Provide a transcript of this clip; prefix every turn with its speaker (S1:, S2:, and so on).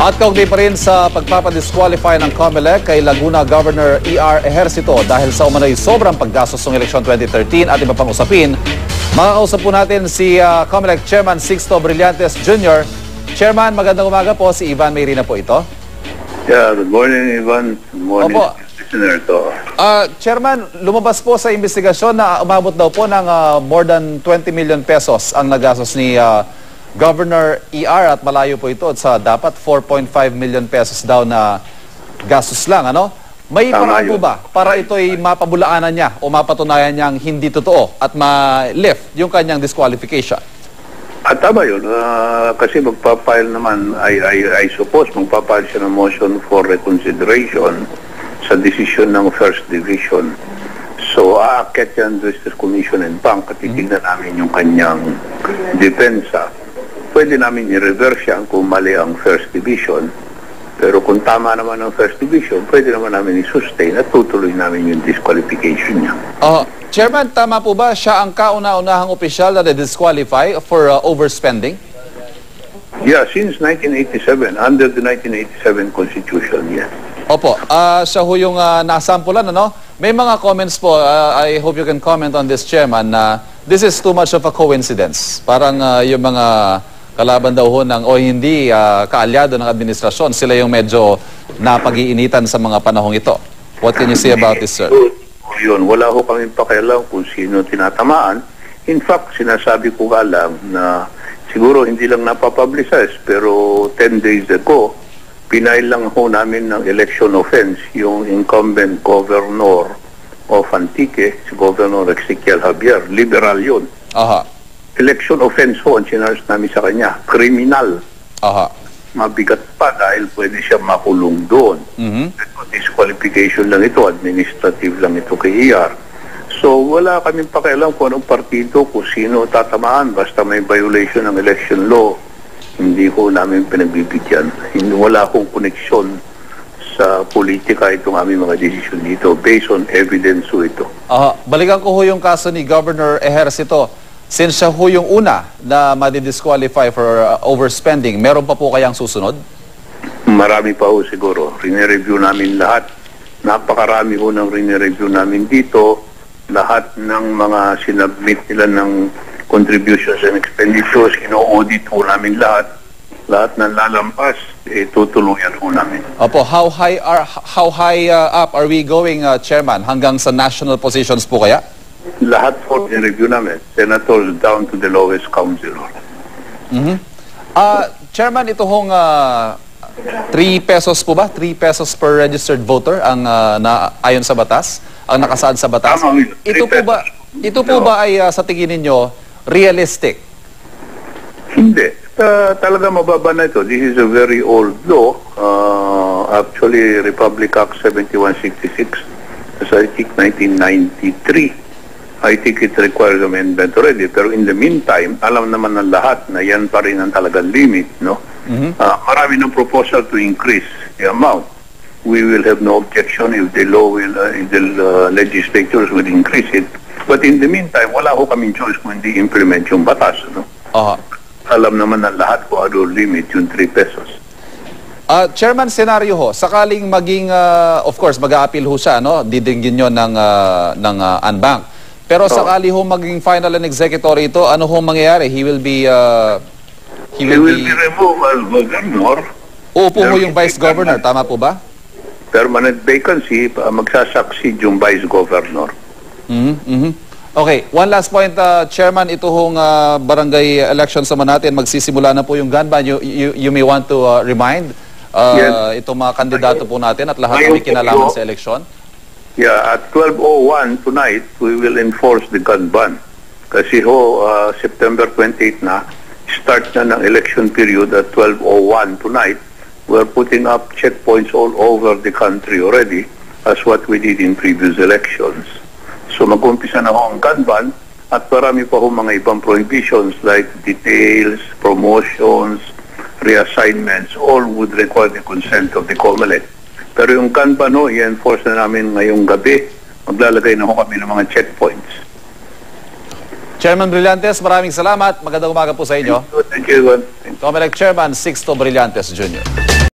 S1: At kaugnay pa rin sa pagpapadisqualify ng COMELEC kay Laguna Governor E.R. Ejercito dahil sa umano'y sobrang paggastos ng eleksyon 2013 at iba pang usapin, makakausap po natin si COMELEC Chairman Sixto Brillantes Jr. Chairman, magandang umaga po. Si Ivan Mayrina po ito.
S2: Yeah, good morning, Ivan. Good morning,
S1: Opo.
S2: listener to.
S1: Chairman, lumabas po sa investigasyon na umabot daw po ng more than 20 million pesos ang nagastos ni Governor E.R. at malayo po ito sa dapat 4.5 million pesos daw na gastos lang, ano? May paraan po ba para ito'y mapabulaanan niya o mapatunayan niyang hindi totoo at ma-lift yung kanyang disqualification?
S2: At tama yun, kasi magpapile naman, I suppose, magpapile siya ng motion for reconsideration sa desisyon ng First Division. So, aakyat yan Justice Commission and Bank at titignan namin yung kanyang depensa. Pwede namin i-reverse yan kung mali ang First Division. Pero kung tama naman ang First Division, pwede naman namin i-sustain at tutuloy namin yung disqualification niya.
S1: Chairman, tama po ba siya ang kauna-unahang opisyal na disqualify for overspending?
S2: Yeah, since 1987, under the 1987 Constitution, yes.
S1: Opo, siya ho yung nasampulan, ano? May mga comments po, I hope you can comment on this, Chairman, na this is too much of a coincidence. Parang yung mga kalaban daw ho ng, o hindi kaalyado ng administrasyon, sila yung medyo napag-iinitan sa mga panahong ito. What can you say about this, sir?
S2: Yun, wala ho kami pakialam kung sino tinatamaan. In fact, sinasabi ko nga lang na siguro hindi lang napapublicize, pero 10 days ago, pinail lang ho namin ng election offense yung incumbent governor of Antique, si Governor Ezequiel Javier. Liberal yun.
S1: Aha.
S2: Election offense ho ang sinarge namin sa kanya. Criminal.
S1: Aha.
S2: Mabigat pa dahil pwede siya makulong doon. Disqualification lang ito, administrative lang ito kay ER. So wala kaming pakialam kung anong partido, kung sino tatamaan, basta may violation ng election law, hindi ko namin pinagbibigyan. Wala akong koneksyon sa politika itong aming mga desisyon dito based on evidence ho ito.
S1: Balikan ko ho yung kaso ni Governor Ejercito. Since siya ho yung una na madi-disqualify for overspending, meron pa po kayang susunod?
S2: Marami pa ho siguro. Rine-review namin lahat. Napakarami ho ng rine-review namin dito. Lahat ng mga sinubmit nila ng contributions and expenditures, ino-audit ho namin lahat. Lahat ng lalampas, tutuluyan ho namin.
S1: Opo, how high up are we going, Chairman? Hanggang sa national positions po kaya?
S2: Lahat po review namin. Senators down to the lowest council.
S1: Chairman, ito hong 3 pesos po ba? 3 pesos per registered voter ang ayon sa batas? Ang nakasaad sa batas?
S2: Tama,
S1: ito po ba ay sa tingin ninyo realistic?
S2: Hindi. Talaga mababa na ito. This is a very old law. Actually, Republic Act 7166. I think 1993. I think it requires amendment already. Pero in the meantime, alam naman ng lahat na yan pa rin ang talagang limit, no? Marami ng proposal to increase the amount. We will have no objection if the law will, if the legislatures will increase it. But in the meantime, wala ko kaming choice kung hindi implement yung batas, no? Alam naman ng lahat kung ano limit yung 3 pesos.
S1: Chairman, senaryo ho, sakaling maging, of course, mag-a-appeal ho siya, no? Didinggin nyo ng unbank. Pero sakali ho maging final and executory ito, ano ho mangyayari? He will be
S2: removed as governor.
S1: Uupo ho yung vice governor, tama po ba?
S2: Permanent vacancy, magsasucceed yung vice governor.
S1: Okay, one last point, Chairman, ito hong barangay elections naman natin, magsisimula na po yung gun ban. You may want to remind itong mga kandidato po natin at lahat na may kinalaman sa eleksyon.
S2: Yeah, at 12:01 tonight, we will enforce the gun ban. Kasi September 28 na, start na ng election period at 12:01 tonight. We're putting up checkpoints all over the country already, as what we did in previous elections. So mag-umpisa na ang gun ban at marami pa mga ibang prohibitions like details, promotions, reassignments, all would require the consent of the COMELEC. Pero yung gun ban i-enforce na namin ngayong gabi. Maglalagay na kami ng mga checkpoints.
S1: Chairman Brillantes, maraming salamat. Magandang umaga po sa inyo.
S2: Thank you.
S1: COMELEC Chairman Sixto Brillantes Jr.